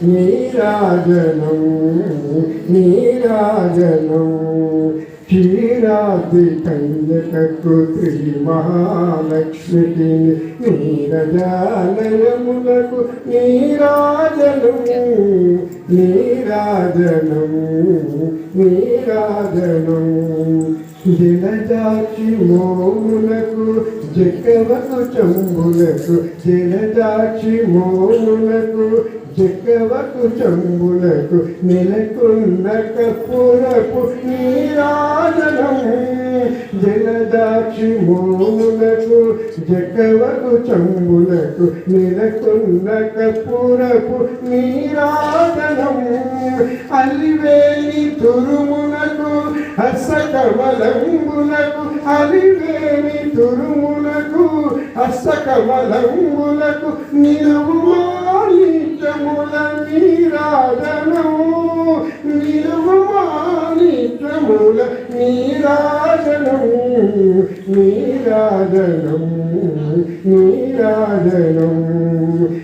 నీరాజనం నీరాజనం క్షీరాది కన్యకకు శ్రీ మహాలక్ష్మికి నీరజాలయములకు నీరాజనం నీరాజనం నీరాజనం జలజాక్షి మోములకు జక్కవకు చంబులకు జలజాక్షి మోములకు జక్కవకు చంబులకు నెలకొన్న కప్పురపు నీరాజనం జలజాక్షి మోములకు జక్కవకు చంబులకు నెలకొన్న కప్పురపు నీరాజనం అలివేలి తురుమునకు హస్తకమలంబులకు అలివేలి తురుమునకు హస్తకమలంబులకు నిలువుమానిత్యముల నీరాజనం నిలువుమానిత్యముల నీరాజనం నీరాజనం నీరాజనం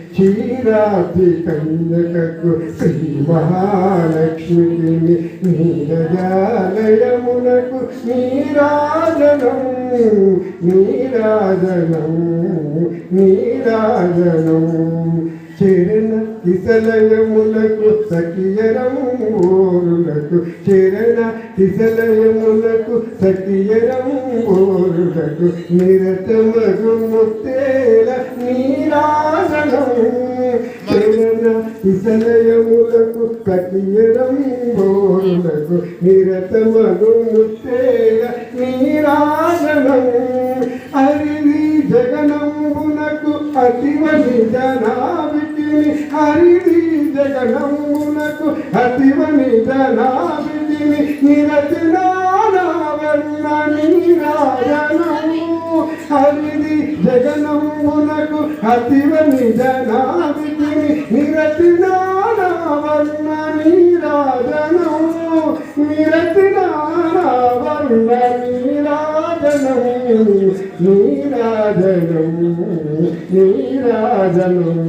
క్షీరాబ్ది కన్యకకు శ్రీ మహాలక్ష్మికి నీరజాలయమునకు నీరాజనం నీరాజనం నీరాజనం చరణ కిసలయములకు సఖియరంబోరులకు చరణ కిసలయములకు సఖియరంబోరులకు నిరతమగు ముత్తేల నీరాజనం చరణ కిసలయములకు సఖియరంబోరులకు నిరతమగు ముత్తేల నీరాజనం హరిది జగనంబునకు అతివని జనాభిని హరిది జగనంబునకు అతివని జనాభిని నిరతనావర్ణ నీరాజనము హరిది జగనంబునకు అతివని జనాభిని నిరతనావర్ణ నీరాజనము నిరతనావర్ణ నీరాజనం నీరాజనం నీరాజనం